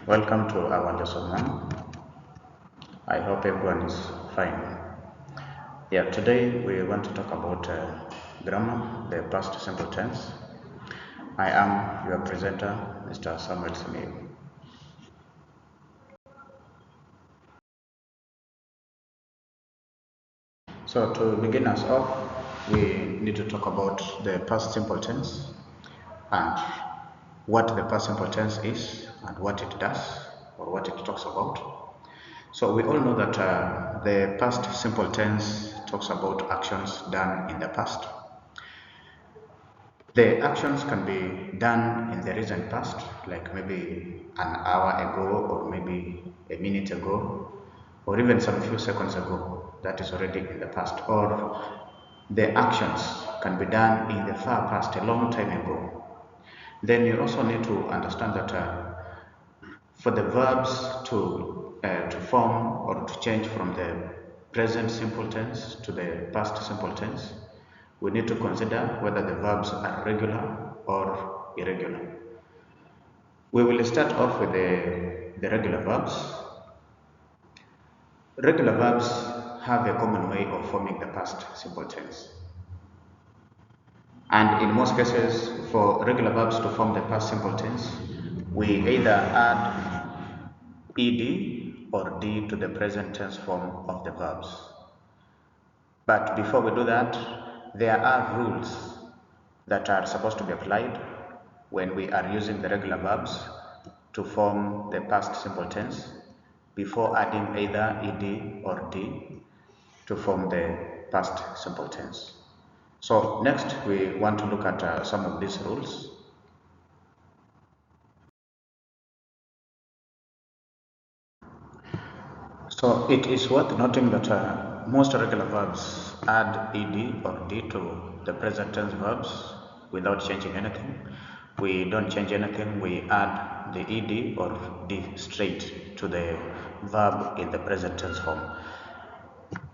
Welcome to our lesson 1. I hope everyone is fine. Yeah, today we want to talk about grammar, the past simple tense. I am your presenter, Mr. Samuel Smith. So to begin us off, we need to talk about the past simple tense and what the past simple tense is and what it does or what it talks about. So we all know that the past simple tense talks about actions done in the past. The actions can be done in the recent past, like maybe an hour ago or maybe a minute ago or even some few seconds ago. That is already in the past. Or the actions can be done in the far past, a long time ago. Then you also need to understand that for the verbs to form or to change from the present simple tense to the past simple tense, we need to consider whether the verbs are regular or irregular. We will start off with the regular verbs. Regular verbs have a common way of forming the past simple tense. And in most cases, for regular verbs to form the past simple tense, we either add ed or d to the present tense form of the verbs. But before we do that, there are rules that are supposed to be applied when we are using the regular verbs to form the past simple tense before adding either ed or d to form the past simple tense. So next we want to look at some of these rules. So it is worth noting that most regular verbs add ed or d to the present tense verbs without changing anything. We don't change anything, we add the ed or d straight to the verb in the present tense form.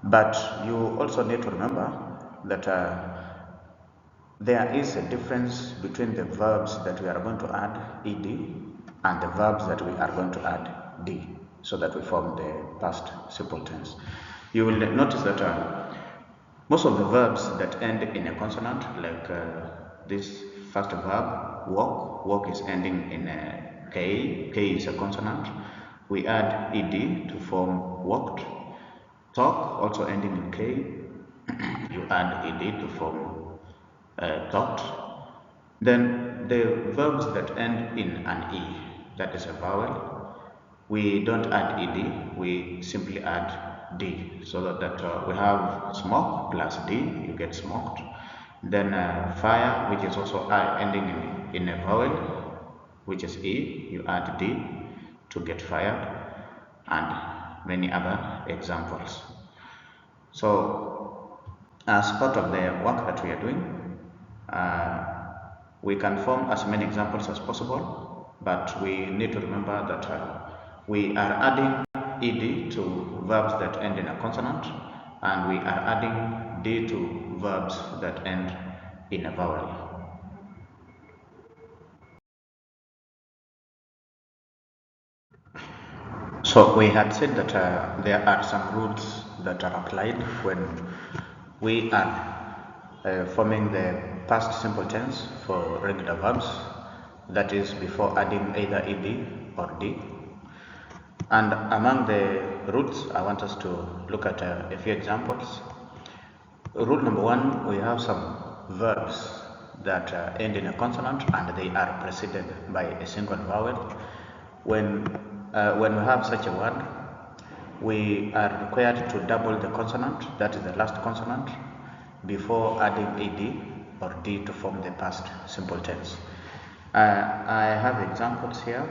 But you also need to remember that there is a difference between the verbs that we are going to add ed and the verbs that we are going to add d, so that we form the past simple tense. You will notice that most of the verbs that end in a consonant, like this first verb, walk is ending in a k is a consonant. We add ed to form walked. Talk, also ending in k, you add ed to form talked. Then the verbs that end in an e, that is a vowel, we don't add ed, we simply add d, so that we have smoke plus d, you get smoked. Then fire, which is also ending in a vowel, which is e, you add d to get fired, and many other examples. So as part of the work that we are doing, we can form as many examples as possible, but we need to remember that we are adding ed to verbs that end in a consonant, and we are adding d to verbs that end in a vowel. So we had said that there are some rules that are applied when we are forming the past simple tense for regular verbs, that is before adding either ed or d. And among the rules, I want us to look at a few examples. Rule number 1, we have some verbs that end in a consonant and they are preceded by a single vowel. When we have such a word, we are required to double the consonant, that is the last consonant, before adding ed or d to form the past simple tense. I have examples here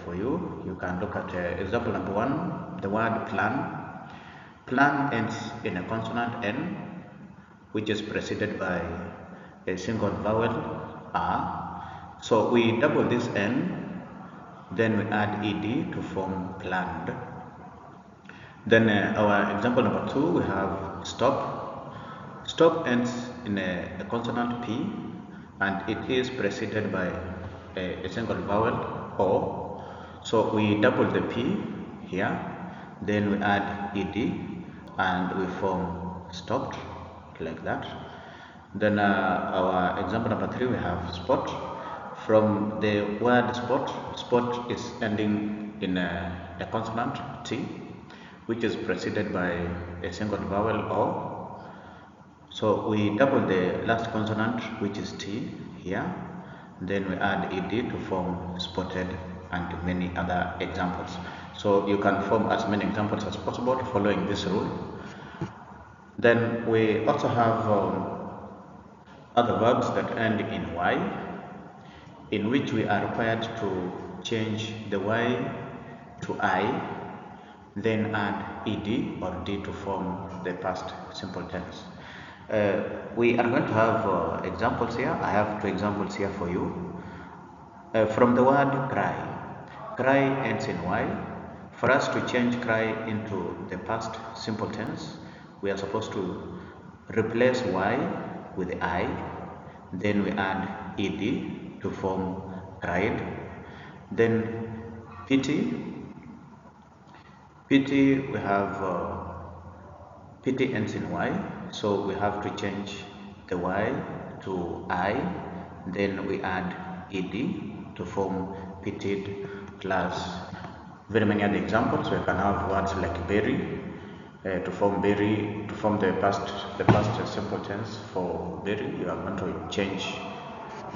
for you. You can look at example number 1, the word plan. Plan ends in a consonant n, which is preceded by a single vowel a. So we double this n, then we add ed to form planned. Then our example number 2, we have stop. Stop ends in a consonant p, and it is preceded by a single vowel o. So we double the P here, then we add ed and we form stopped like that. Then our example number 3, we have spot. From the word spot is ending in a consonant T, which is preceded by a single vowel O. So we double the last consonant, which is T here, then we add ed to form spotted and many other examples. So you can form as many examples as possible following this rule. Then we also have other verbs that end in Y, in which we are required to change the Y to I, then add ed or d to form the past simple tense. We are going to have examples here. I have 2 examples here for you. From the word cry ends in Y. For us to change cry into the past simple tense, we are supposed to replace Y with I, then we add ed to form cried. Then pity we have pity ends in Y, so we have to change the Y to I, then we add ed to form pitied, plus very many other examples. We can have words like berry to form the past simple tense for berry. You are going to change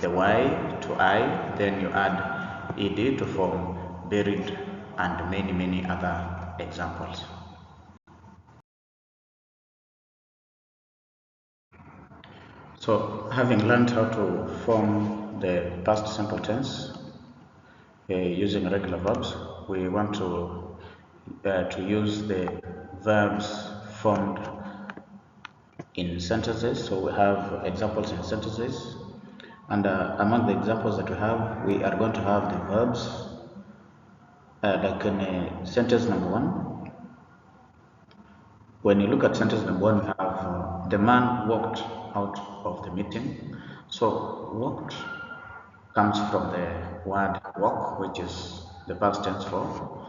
the Y to I, then you add ed to form buried, and many other examples. So, having learned how to form the past simple tense using regular verbs, we want to use the verbs formed in sentences. So we have examples in sentences, and among the examples that we are going to have the verbs like in sentence number 1. When you look at sentence number 1, we have the man walked out of the meeting. So walked comes from the word walk, which is the past tense for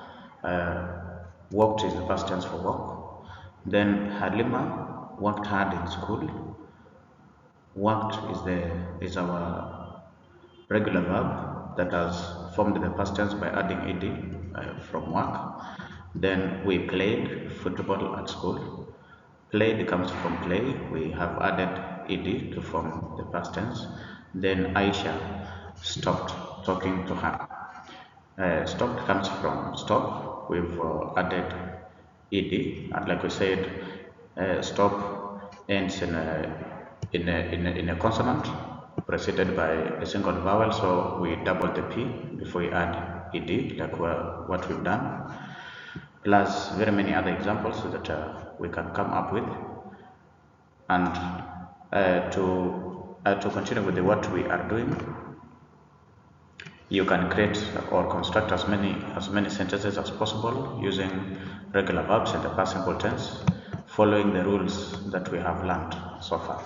walked is the past tense for walk. Then Halima worked hard in school. Worked is our regular verb that has formed the past tense by adding ed from work. Then we played football at school. Played comes from play. We have added ed to form the past tense. Then Aisha stopped talking to her. Stopped comes from stop. We've added ed, and like we said, stop ends in a consonant preceded by a single vowel, so we double the p before we add ed, like what we've done, plus very many other examples that we can come up with. And to continue with what we are doing, you can create or construct as many sentences as possible using regular verbs in the past simple tense, following the rules that we have learned so far.